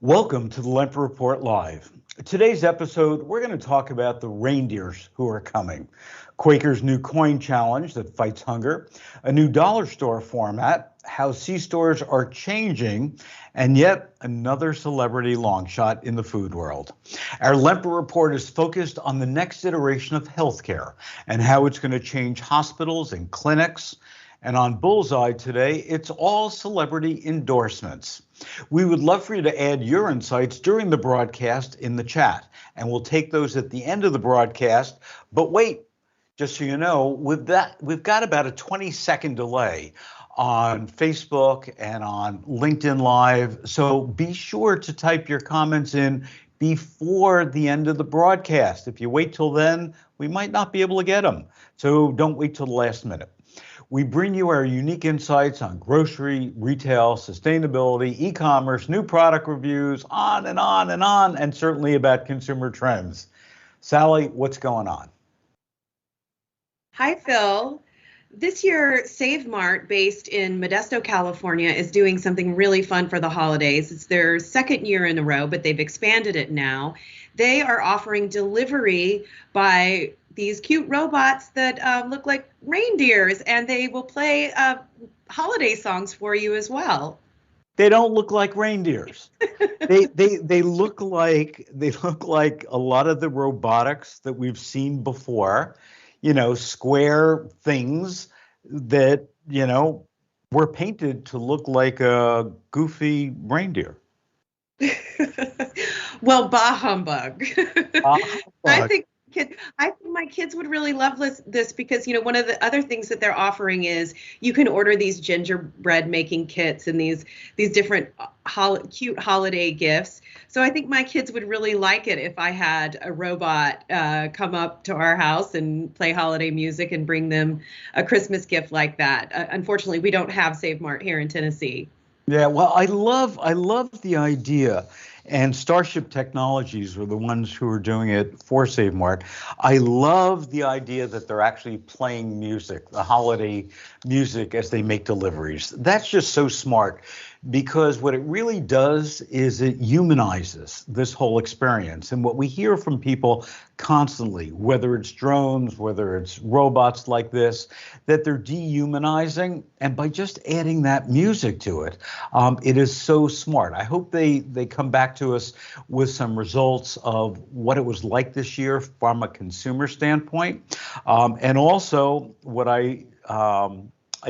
Welcome to the Lempert Report Live. Today's episode, we're going to talk about the reindeers who are coming, Quaker's new coin challenge that fights hunger, a new dollar store format, how C-stores are changing, and yet another celebrity long shot in the food world. Our Lempert Report is focused on the next iteration of healthcare and how it's going to change hospitals and clinics. And on Bullseye today, it's all celebrity endorsements. We would love for you to add your insights during the broadcast in the chat, and we'll take those at the end of the broadcast. But wait, just so you know, we've got about a 20-second delay on Facebook and on LinkedIn Live. So be sure to type your comments in before the end of the broadcast. If you wait till then, we might not be able to get them. So don't wait till the last minute. We bring you our unique insights on grocery, retail, sustainability, e-commerce, new product reviews, on and on and on, and certainly about consumer trends. Sally, what's going on? Hi, Phil. This year, Save Mart, based in Modesto, California, is doing something really fun for the holidays. It's their second year in a row, but they've expanded it now. They are offering delivery by these cute robots that look like reindeers, and they will play holiday songs for you as well. They don't look like reindeers. they look like a lot of the robotics that we've seen before. You know, square things that, were painted to look like a goofy reindeer. Well, bah humbug. I think my kids would really love this because, one of the other things that they're offering is you can order these gingerbread making kits and these different cute holiday gifts. So I think my kids would really like it if I had a robot come up to our house and play holiday music and bring them a Christmas gift like that. Unfortunately, we don't have Save Mart here in Tennessee. Yeah, well, I love the idea. And Starship Technologies were the ones who were doing it for Save Mart. I love the idea that they're actually playing music, the holiday music, as they make deliveries. That's just so smart, because what it really does is it humanizes this whole experience. And what we hear from people constantly, whether it's drones, whether it's robots like this, that they're dehumanizing. And by just adding that music to it, it is so smart. I hope they come back to us with some results of what it was like this year from a consumer standpoint. And also what I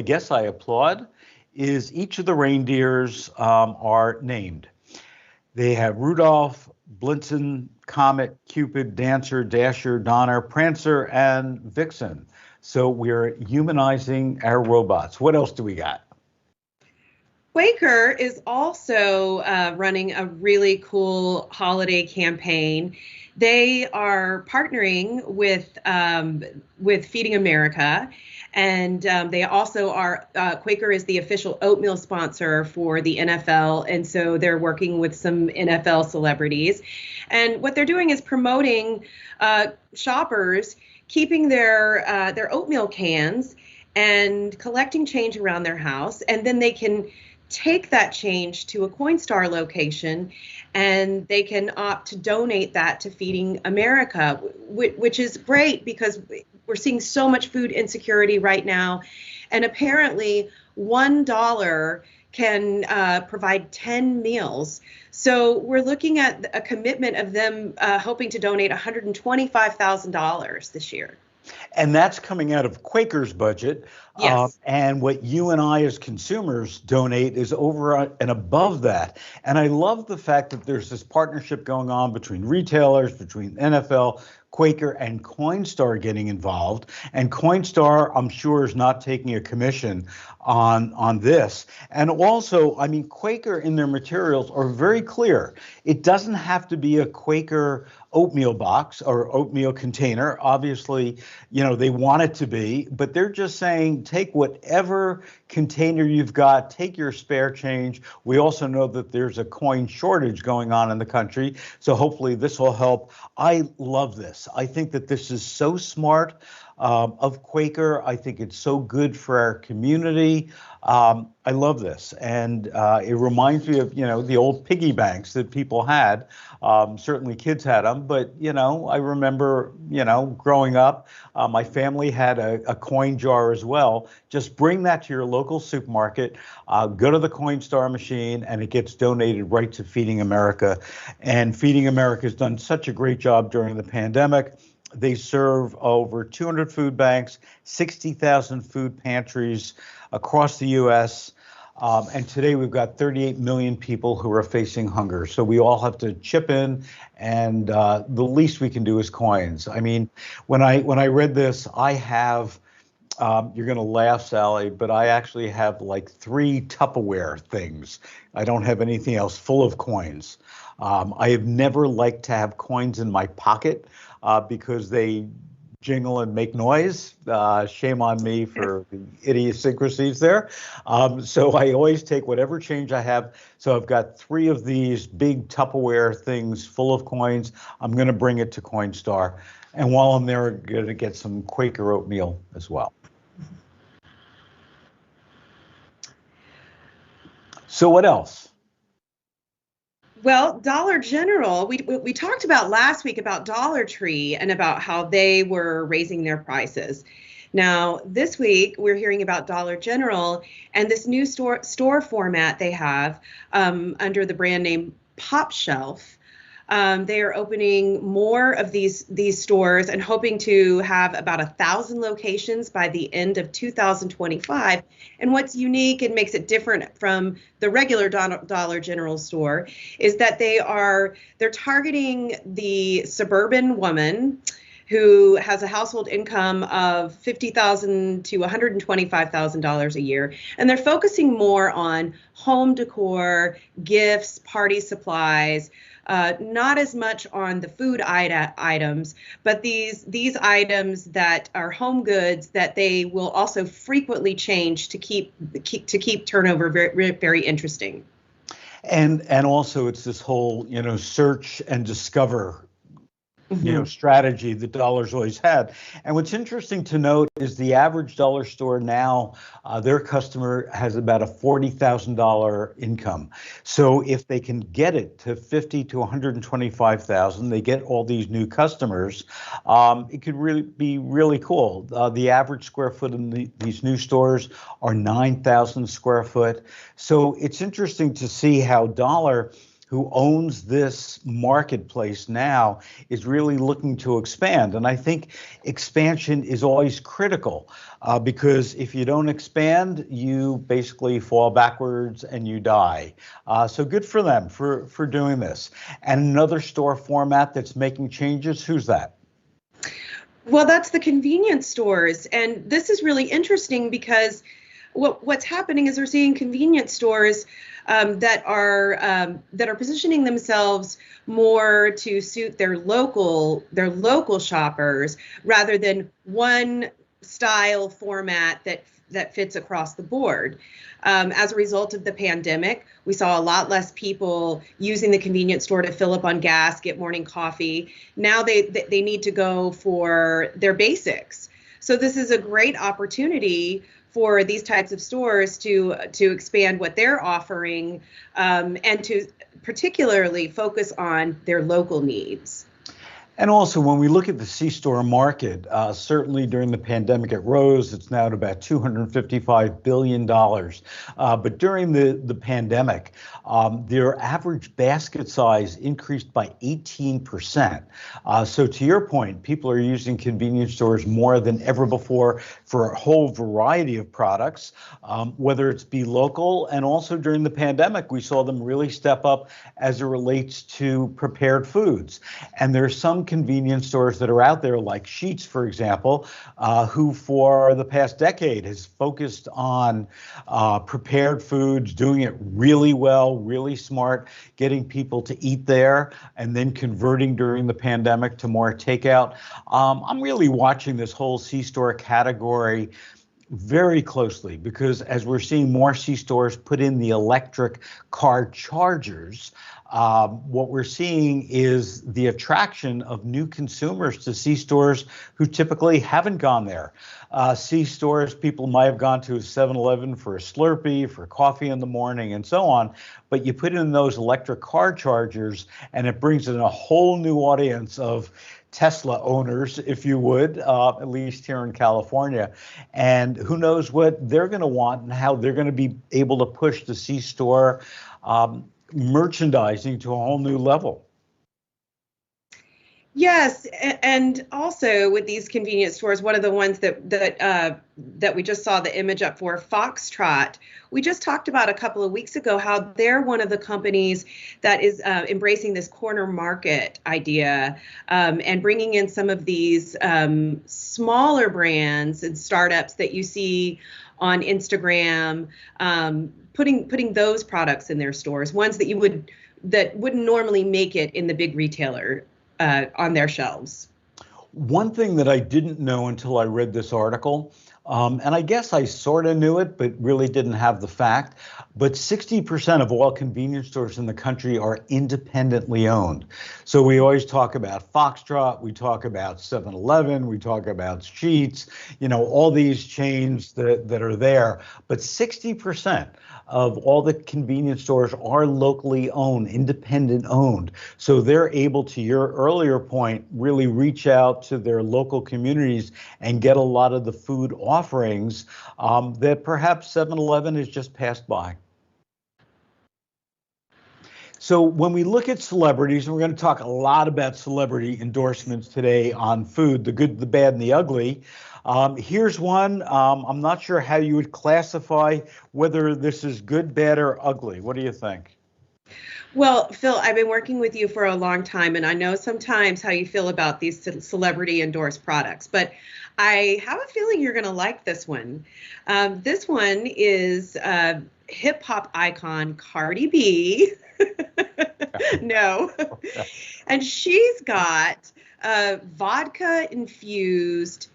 guess I applaud is each of the reindeers are named. They have Rudolph, Blitzen, Comet, Cupid, Dancer, Dasher, Donner, Prancer, and Vixen. So we're humanizing our robots. What else do we got? Quaker is also running a really cool holiday campaign. They are partnering with Feeding America, and they also are, Quaker is the official oatmeal sponsor for the NFL, and so they're working with some NFL celebrities. And what they're doing is promoting shoppers keeping their oatmeal cans and collecting change around their house, and then they can take that change to a Coinstar location, and they can opt to donate that to Feeding America, which is great because we're seeing so much food insecurity right now. And apparently $1 can provide 10 meals. So we're looking at a commitment of them hoping to donate $125,000 this year. And that's coming out of Quaker's budget. Yes. And what you and I as consumers donate is over and above that. And I love the fact that there's this partnership going on between retailers, between NFL, Quaker, and Coinstar getting involved. And Coinstar, I'm sure, is not taking a commission on this. And also, I mean, Quaker in their materials are very clear. It doesn't have to be a Quaker oatmeal box or oatmeal container. Obviously, they want it to be, but they're just saying, take whatever container you've got, take your spare change. We also know that there's a coin shortage going on in the country, so hopefully this will help. I love this. I think that this is so smart. of Quaker. I think it's so good for our community. I love this, and it reminds me of the old piggy banks that people had. Certainly, kids had them, but I remember growing up, my family had a coin jar as well. Just bring that to your local supermarket, go to the Coinstar machine, and it gets donated right to Feeding America. And Feeding America has done such a great job during the pandemic. They serve over 200 food banks, 60,000 food pantries across the U.S. And today we've got 38 million people who are facing hunger. So we all have to chip in, and the least we can do is coins. I mean, when I read this, I have. You're going to laugh, Sally, but I actually have like 3 Tupperware things. I don't have anything else full of coins. I have never liked to have coins in my pocket because they jingle and make noise. Shame on me for the idiosyncrasies there. So I always take whatever change I have. So I've got 3 of these big Tupperware things full of coins. I'm going to bring it to Coinstar. And while I'm there, I'm going to get some Quaker oatmeal as well. So what else? Well, Dollar General, we talked about last week about Dollar Tree and about how they were raising their prices. Now, this week, we're hearing about Dollar General and this new store format they have under the brand name Pop Shelf. They are opening more of these stores and hoping to have about 1,000 locations by the end of 2025. And what's unique and makes it different from the regular Dollar General store is that they're targeting the suburban woman who has a household income of $50,000 to $125,000 a year. And they're focusing more on home decor, gifts, party supplies, not as much on the food items, but these items that are home goods that they will also frequently change to keep turnover very, very interesting. And also it's this whole, search and discover strategy that Dollar's always had. And what's interesting to note is the average dollar store now, their customer has about a $40,000 income. So if they can get it to 50 to 125,000, they get all these new customers. It could really be really cool. The average square foot in these new stores are 9,000 square foot. So it's interesting to see how Dollar, who owns this marketplace now, is really looking to expand. And I think expansion is always critical because if you don't expand, you basically fall backwards and you die. So good for them for doing this. And another store format that's making changes, who's that? Well, that's the convenience stores. And this is really interesting because what's happening is we're seeing convenience stores that are positioning themselves more to suit their local shoppers rather than one style format that fits across the board. As a result of the pandemic, we saw a lot less people using the convenience store to fill up on gas, get morning coffee. Now they need to go for their basics. So this is a great opportunity for these types of stores to expand what they're offering and to particularly focus on their local needs. And also, when we look at the C-store market, certainly during the pandemic, it rose. It's now at about $255 billion. But during the pandemic, their average basket size increased by 18%. So to your point, people are using convenience stores more than ever before for a whole variety of products, whether it's be local. And also during the pandemic, we saw them really step up as it relates to prepared foods. And there's some convenience stores that are out there, like Sheetz, for example, who for the past decade has focused on prepared foods, doing it really well, really smart, getting people to eat there, and then converting during the pandemic to more takeout. I'm really watching this whole C-store category Very closely, because as we're seeing more C-stores put in the electric car chargers, what we're seeing is the attraction of new consumers to C-stores who typically haven't gone there. C-stores, people might have gone to a 7-Eleven for a Slurpee, for coffee in the morning, and so on, but you put in those electric car chargers, and it brings in a whole new audience of Tesla owners, if you would, at least here in California. And who knows what they're going to want and how they're going to be able to push the C-store merchandising to a whole new level. Yes, and also with these convenience stores, one of the ones that we just saw the image up for, Foxtrot. We just talked about a couple of weeks ago how they're one of the companies that is embracing this corner market idea and bringing in some of these smaller brands and startups that you see on Instagram, putting those products in their stores, ones that wouldn't normally make it in the big retailer. On their shelves. One thing that I didn't know until I read this article, and I guess I sort of knew it, but really didn't have the fact, but 60% of all convenience stores in the country are independently owned. So we always talk about Foxtrot, we talk about 7-Eleven, we talk about Sheetz, all these chains that are there, but 60% of all the convenience stores are locally owned, independent owned. So they're able, to your earlier point, really reach out to their local communities and get a lot of the food offerings that perhaps 7-Eleven has just passed by. So when we look at celebrities, and we're going to talk a lot about celebrity endorsements today on food, the good, the bad, and the ugly. Here's one. I'm not sure how you would classify whether this is good, bad, or ugly. What do you think? Well, Phil, I've been working with you for a long time, and I know sometimes how you feel about these celebrity endorsed products, but I have a feeling you're going to like this one. This one is hip hop icon Cardi B. No. And she's got vodka infused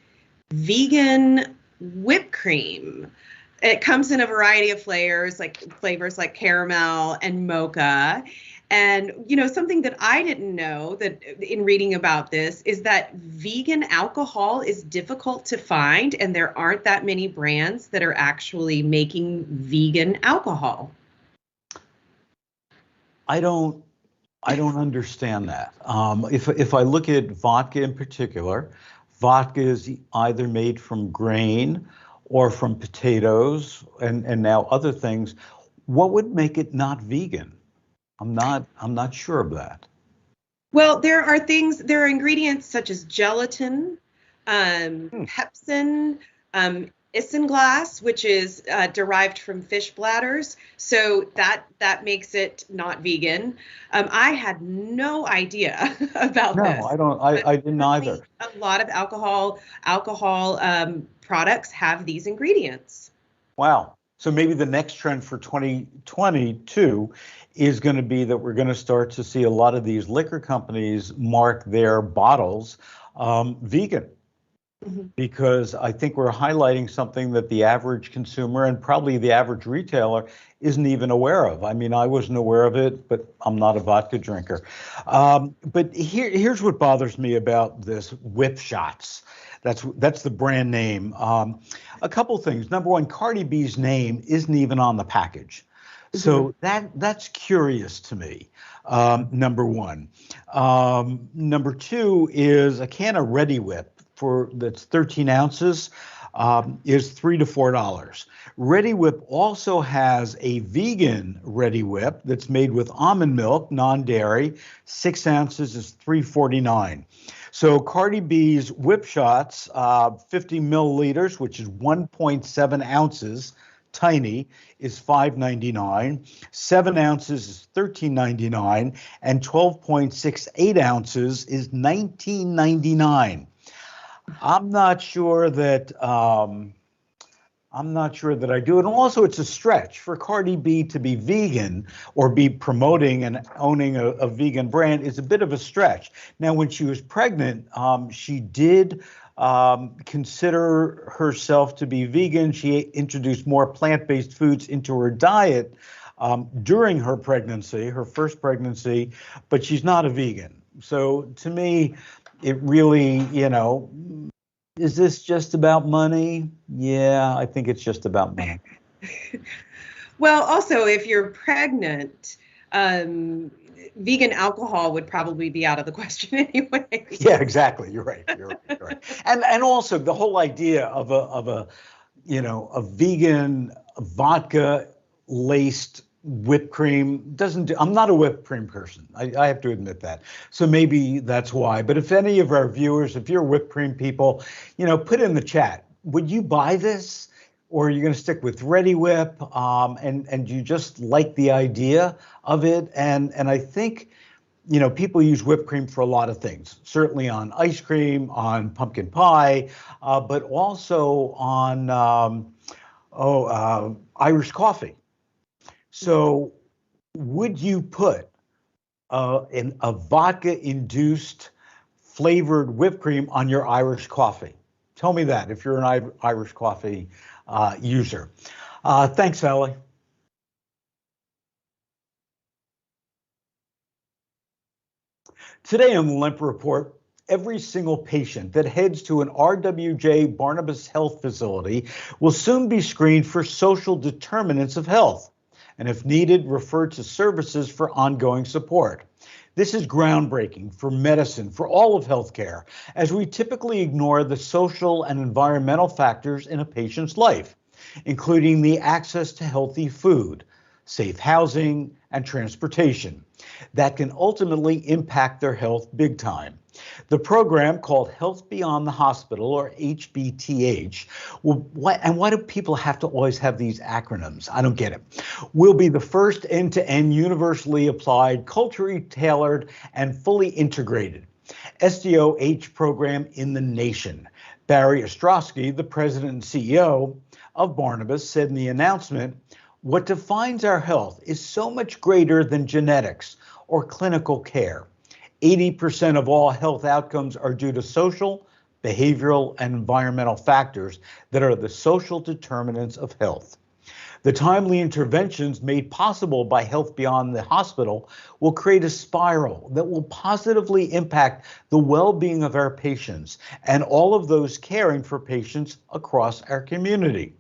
vegan whipped cream. It comes in a variety of flavors like caramel and mocha. And, something that I didn't know that in reading about this is that vegan alcohol is difficult to find, and there aren't that many brands that are actually making vegan alcohol. I don't understand that. If I look at vodka in particular, vodka is either made from grain or from potatoes and now other things. What would make it not vegan? I'm not sure of that. Well, there are ingredients such as gelatin, pepsin, isinglass, which is derived from fish bladders. So that makes it not vegan. I had no idea about this. No, I didn't either. A lot of alcohol products have these ingredients. Wow. So maybe the next trend for 2022 is going to be that we're going to start to see a lot of these liquor companies mark their bottles vegan. Mm-hmm. Because I think we're highlighting something that the average consumer and probably the average retailer isn't even aware of. I mean, I wasn't aware of it, but I'm not a vodka drinker. But here's what bothers me about this: Whip Shots. That's the brand name. A couple things. Number one, Cardi B's name isn't even on the package. So that's curious to me, number one. Number two is a can of Ready Whip that's 13 ounces is $3 to $4. Ready Whip also has a vegan Ready Whip that's made with almond milk, non-dairy. 6 ounces is $3.49. So Cardi B's Whip Shots, 50 milliliters, which is 1.7 ounces, tiny, is $5.99. 7 ounces is $13.99, and 12.68 ounces is $19.99. I'm not sure that I do it. And also, it's a stretch for Cardi B to be vegan or be promoting and owning a vegan brand is a bit of a stretch. Now, when she was pregnant, she did consider herself to be vegan. She introduced more plant-based foods into her diet during her pregnancy, her first pregnancy, but she's not a vegan. So to me, it really, is this just about money? Yeah, I think it's just about money. Well, also, if you're pregnant, vegan alcohol would probably be out of the question anyway. Yeah, exactly. You're right. You're right. And also the whole idea of a vegan vodka laced whipped cream doesn't do. I'm not a whipped cream person. I have to admit that. So maybe that's why. But if any of our viewers, if you're whipped cream people, put in the chat. Would you buy this? Or are you going to stick with Ready Whip? And you just like the idea of it? And I think, people use whipped cream for a lot of things, certainly on ice cream, on pumpkin pie, but also on Irish coffee. So would you put a vodka-induced flavored whipped cream on your Irish coffee? Tell me that if you're an Irish coffee user. Thanks, Sally. Today on the Lempert Report, every single patient that heads to an RWJ Barnabas Health facility will soon be screened for social determinants of health, and if needed, referred to services for ongoing support. This is groundbreaking for medicine, for all of healthcare, as we typically ignore the social and environmental factors in a patient's life, including the access to healthy food, safe housing, and transportation that can ultimately impact their health big time. The program, called Health Beyond the Hospital, or HBTH, and why do people have to always have these acronyms? I don't get it. Will be the first end-to-end universally applied, culturally tailored, and fully integrated SDOH program in the nation. Barry Ostrowski, the president and CEO of Barnabas, said in the announcement, "What defines our health is so much greater than genetics or clinical care. 80% of all health outcomes are due to social, behavioral, and environmental factors that are the social determinants of health. The timely interventions made possible by Health Beyond the Hospital will create a spiral that will positively impact the well-being of our patients and all of those caring for patients across our community.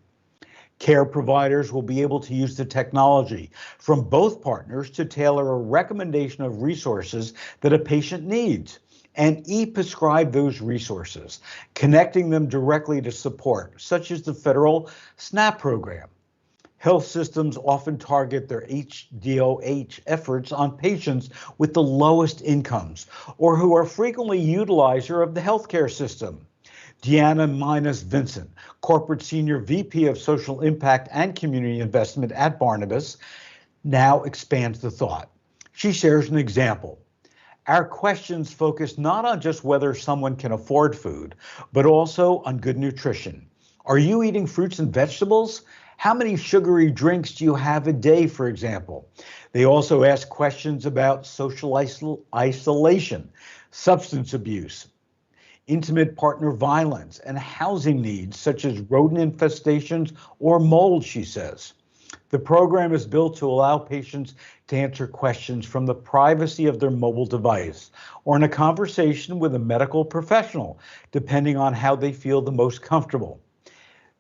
Care providers will be able to use the technology from both partners to tailor a recommendation of resources that a patient needs and e-prescribe those resources, connecting them directly to support, such as the federal SNAP program. Health systems often target their HDOH efforts on patients with the lowest incomes or who are frequently utilizer of the healthcare system. Deanna Minas-Vincent, Corporate Senior VP of Social Impact and Community Investment at Barnabas, now expands the thought. She shares an example. Our questions focus not on just whether someone can afford food, but also on good nutrition. Are you eating fruits and vegetables? How many sugary drinks do you have a day, for example? They also ask questions about social isolation, substance abuse, intimate partner violence, and housing needs such as rodent infestations or mold, she says. The program is built to allow patients to answer questions from the privacy of their mobile device or in a conversation with a medical professional, depending on how they feel the most comfortable.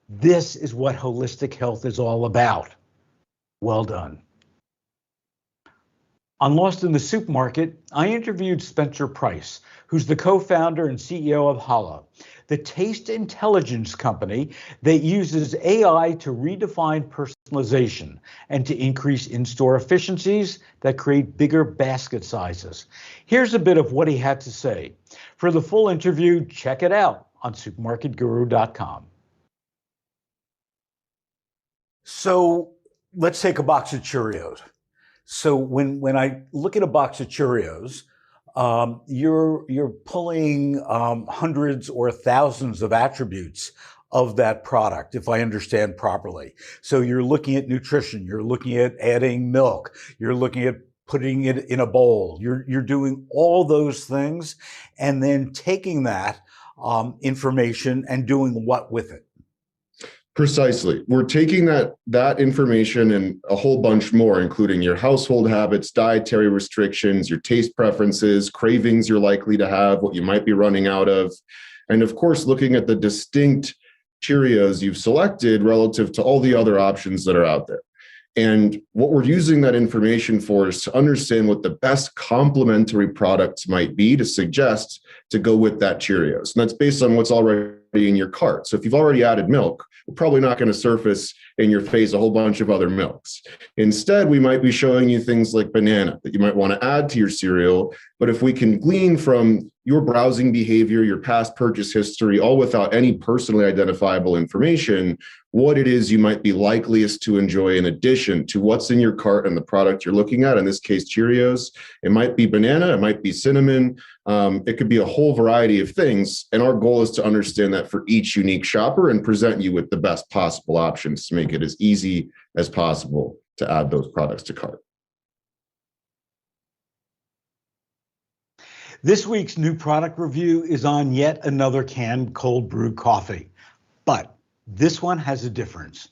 This is what holistic health is all about. Well done. On Lost in the Supermarket, I interviewed Spencer Price, who's the co-founder and CEO of Holla, the taste intelligence company that uses AI to redefine personalization and to increase in-store efficiencies that create bigger basket sizes. Here's a bit of what he had to say. For the full interview, check it out on supermarketguru.com. So let's take a box of Cheerios. So when I look at a box of Cheerios, you're pulling hundreds or thousands of attributes of that product, if I understand properly. So you're looking at nutrition, you're looking at adding milk, you're looking at putting it in a bowl, you're doing all those things, and then taking that information and doing what with it? Precisely. We're taking that information and a whole bunch more, including your household habits, dietary restrictions, your taste preferences, cravings you're likely to have, what you might be running out of, and of course, looking at the distinct Cheerios you've selected relative to all the other options that are out there. And what we're using that information for is to understand what the best complementary products might be to suggest to go with that Cheerios. And that's based on what's already in your cart. So if you've already added milk, we're probably not going to surface in your face a whole bunch of other milks. Instead, we might be showing you things like banana that you might want to add to your cereal. But if we can glean from your browsing behavior, your past purchase history, all without any personally identifiable information, what it is you might be likeliest to enjoy in addition to what's in your cart and the product you're looking at, in this case, Cheerios. It might be banana, it might be cinnamon, it could be a whole variety of things. And our goal is to understand that for each unique shopper and present you with the best possible options to make it as easy as possible to add those products to cart. This week's new product review is on yet another canned cold brew coffee, but this one has a difference.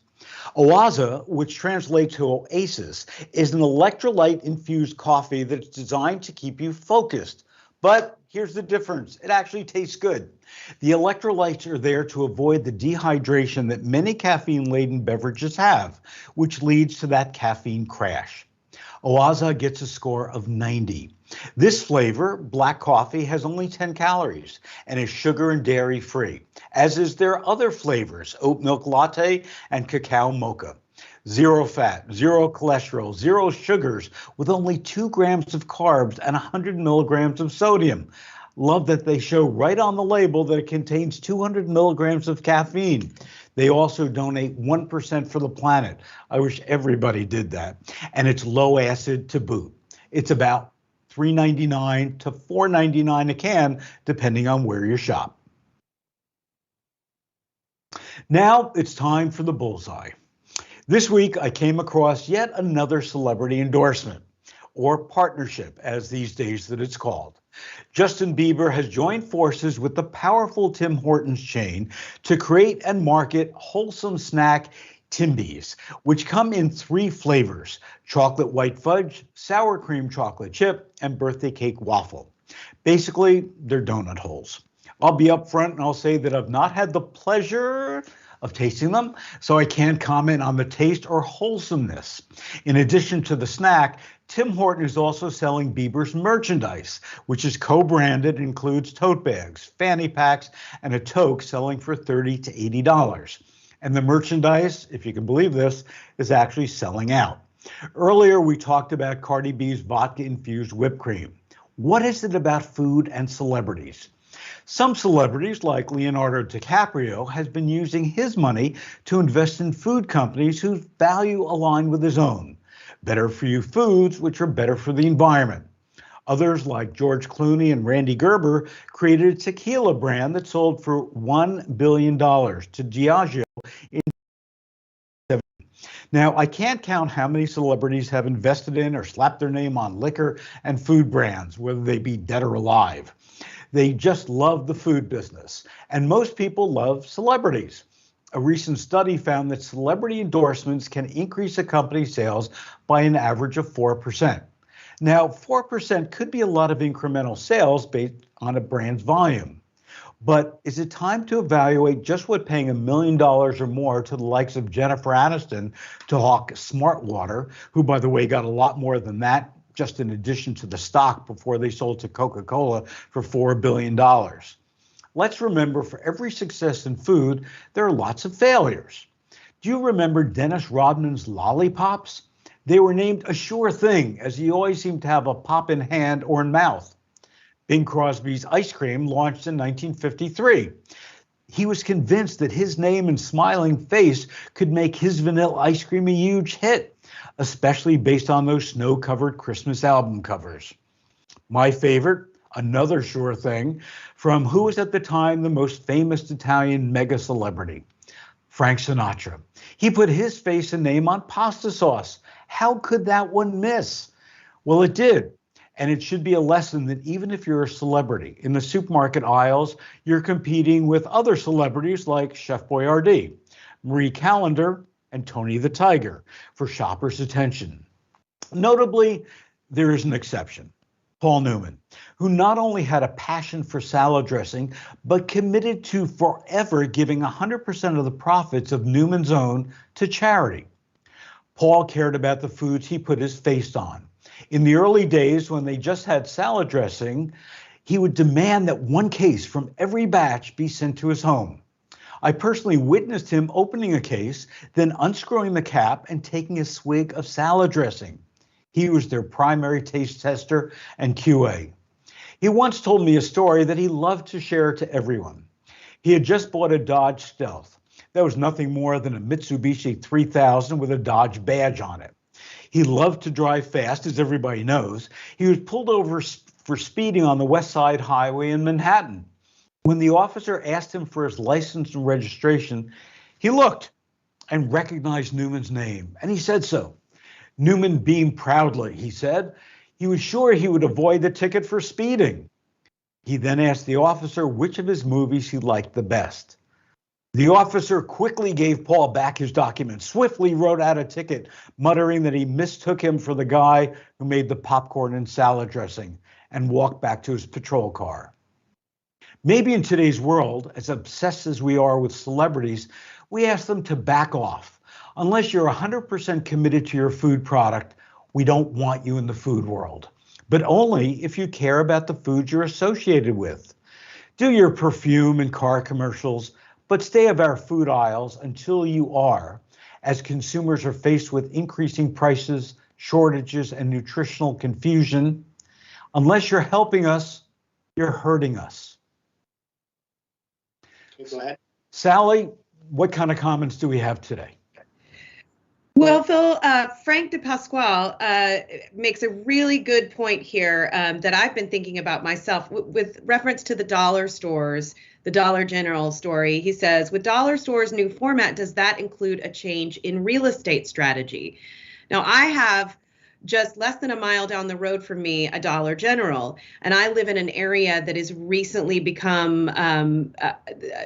Oaza, which translates to oasis, is an electrolyte infused coffee that's designed to keep you focused. But here's the difference. It actually tastes good. The electrolytes are there to avoid the dehydration that many caffeine-laden beverages have, which leads to that caffeine crash. Oaza gets a score of 90. This flavor, black coffee, has only 10 calories and is sugar and dairy free, as is their other flavors, oat milk latte and cacao mocha. Zero fat, zero cholesterol, zero sugars, with only 2 grams of carbs and 100 milligrams of sodium. Love that they show right on the label that it contains 200 milligrams of caffeine. They also donate 1% for the planet. I wish everybody did that. And it's low acid to boot. It's about $3.99 to $4.99 a can, depending on where you shop. Now it's time for the bullseye. This week, I came across yet another celebrity endorsement, or partnership, as these days that it's called. Justin Bieber has joined forces with the powerful Tim Hortons chain to create and market wholesome snack Timbies, which come in 3 flavors: chocolate white fudge, sour cream chocolate chip, and birthday cake waffle. Basically, they're donut holes. I'll be upfront and I'll say that I've not had the pleasure of tasting them, so I can't comment on the taste or wholesomeness. In addition to the snack, Tim Hortons is also selling Bieber's merchandise, which is co-branded and includes tote bags, fanny packs, and a toque selling for $30 to $80. And the merchandise, if you can believe this, is actually selling out. Earlier, we talked about Cardi B's vodka-infused whipped cream. What is it about food and celebrities? Some celebrities, like Leonardo DiCaprio, has been using his money to invest in food companies whose value align with his own. Better for you foods, which are better for the environment. Others, like George Clooney and Randy Gerber, created a tequila brand that sold for $1 billion to Diageo in 1970. Now, I can't count how many celebrities have invested in or slapped their name on liquor and food brands, whether they be dead or alive. They just love the food business, and most people love celebrities. A recent study found that celebrity endorsements can increase a company's sales by an average of 4%. Now, 4% could be a lot of incremental sales based on a brand's volume. But is it time to evaluate just what paying $1 million or more to the likes of Jennifer Aniston to hawk Smart Water, who, by the way, got a lot more than that, just in addition to the stock before they sold to Coca-Cola for $4 billion. Let's remember, for every success in food, there are lots of failures. Do you remember Dennis Rodman's lollipops? They were named a sure thing, as he always seemed to have a pop in hand or in mouth. Bing Crosby's ice cream launched in 1953. He was convinced that his name and smiling face could make his vanilla ice cream a huge hit, especially based on those snow-covered Christmas album covers. My favorite, another sure thing, from who was at the time the most famous Italian mega celebrity, Frank Sinatra. He put his face and name on pasta sauce. How could that one miss? Well, it did. And it should be a lesson that even if you're a celebrity in the supermarket aisles, you're competing with other celebrities like Chef Boyardee, Marie Callender, and Tony the Tiger for shoppers' attention. Notably, there is an exception. Paul Newman, who not only had a passion for salad dressing, but committed to forever giving 100% of the profits of Newman's Own to charity. Paul cared about the foods he put his face on. In the early days, when they just had salad dressing, he would demand that one case from every batch be sent to his home. I personally witnessed him opening a case, then unscrewing the cap and taking a swig of salad dressing. He was their primary taste tester and QA. He once told me a story that he loved to share to everyone. He had just bought a Dodge Stealth. That was nothing more than a Mitsubishi 3000 with a Dodge badge on it. He loved to drive fast, as everybody knows. He was pulled over for speeding on the West Side Highway in Manhattan. When the officer asked him for his license and registration, he looked and recognized Newman's name, and he said so. Newman beamed proudly. He said he was sure he would avoid the ticket for speeding. He then asked the officer which of his movies he liked the best. The officer quickly gave Paul back his documents, swiftly wrote out a ticket, muttering that he mistook him for the guy who made the popcorn and salad dressing, and walked back to his patrol car. Maybe in today's world, as obsessed as we are with celebrities, we ask them to back off. Unless you're 100% committed to your food product, we don't want you in the food world. But only if you care about the foods you're associated with. Do your perfume and car commercials, but stay of our food aisles until you are, as consumers are faced with increasing prices, shortages, and nutritional confusion. Unless you're helping us, you're hurting us. Okay, go ahead. Sally, what kind of comments do we have today? Well, Phil, Frank DePasquale makes a really good point here that I've been thinking about myself with reference to the dollar stores, the Dollar General story. He says, with dollar stores' new format, does that include a change in real estate strategy? Now, I have just less than a mile down the road from me a Dollar General, and I live in an area that is recently becoming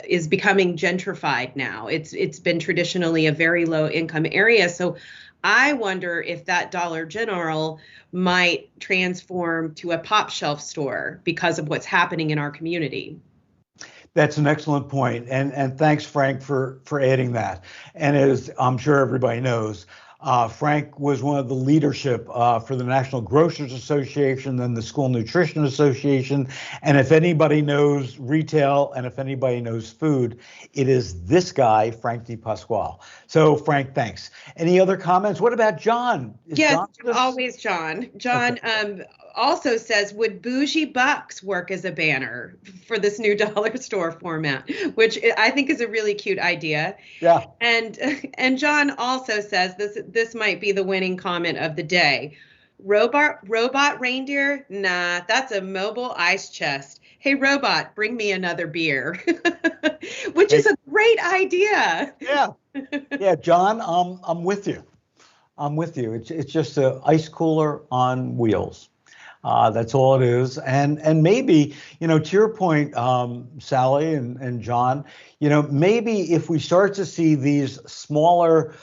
gentrified now. It's been traditionally a very low income area, so I wonder if that Dollar General might transform to a pop shelf store because of what's happening in our community. That's an excellent point, and thanks, Frank, for adding that. And as I'm sure everybody knows, Frank was one of the leadership for the National Grocers Association, then the School Nutrition Association. And if anybody knows retail and if anybody knows food, it is this guy, Frank DePasquale. So, Frank, thanks. Any other comments? What about John? Yes, always John. John also says, would Bougie Bucks work as a banner for this new dollar store format, which I think is a really cute idea. Yeah. And John also says this might be the winning comment of the day. Robot reindeer? Nah, that's a mobile ice chest. Hey, robot, bring me another beer, which is a great idea. Yeah. Yeah, John, I'm with you. I'm with you. It's just an ice cooler on wheels. That's all it is. And maybe, to your point, Sally and John, maybe if we start to see these smaller,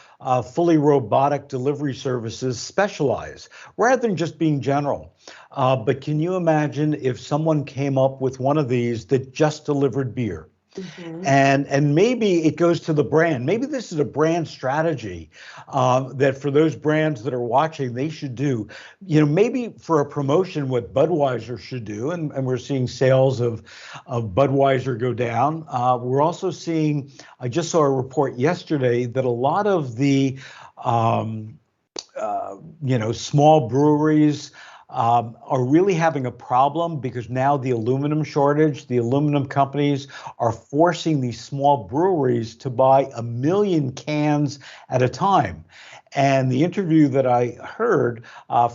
fully robotic delivery services specialize rather than just being general. But can you imagine if someone came up with one of these that just delivered beer? Mm-hmm. And maybe it goes to the brand. Maybe this is a brand strategy that for those brands that are watching, they should do. Maybe for a promotion, what Budweiser should do, and we're seeing sales of Budweiser go down. We're also seeing, I just saw a report yesterday that a lot of the small breweries are really having a problem because now the aluminum shortage, the aluminum companies are forcing these small breweries to buy 1 million cans at a time. And the interview that I heard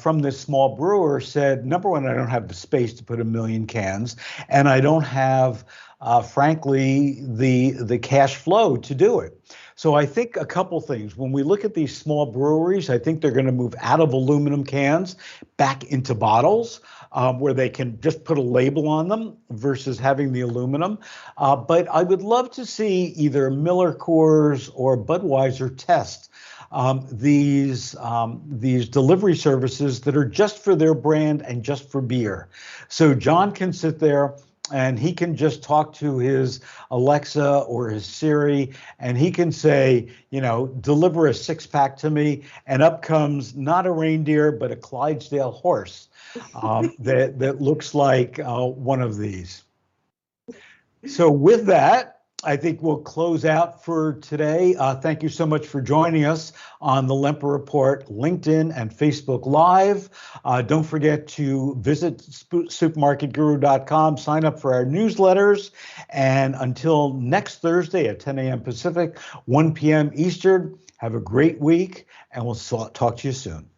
from this small brewer said, number one, I don't have the space to put 1 million cans, and I don't have, frankly, the cash flow to do it. So I think a couple things. When we look at these small breweries, I think they're going to move out of aluminum cans back into bottles, where they can just put a label on them versus having the aluminum. But I would love to see either Miller Coors or Budweiser test these delivery services that are just for their brand and just for beer. So John can sit there and he can just talk to his Alexa or his Siri, and he can say, deliver a 6-pack to me, and up comes not a reindeer, but a Clydesdale horse that looks like one of these. So with that, I think we'll close out for today. Thank you so much for joining us on the Lempert Report, LinkedIn and Facebook Live. Don't forget to visit supermarketguru.com, sign up for our newsletters. And until next Thursday at 10 a.m. Pacific, 1 p.m. Eastern, have a great week, and we'll talk to you soon.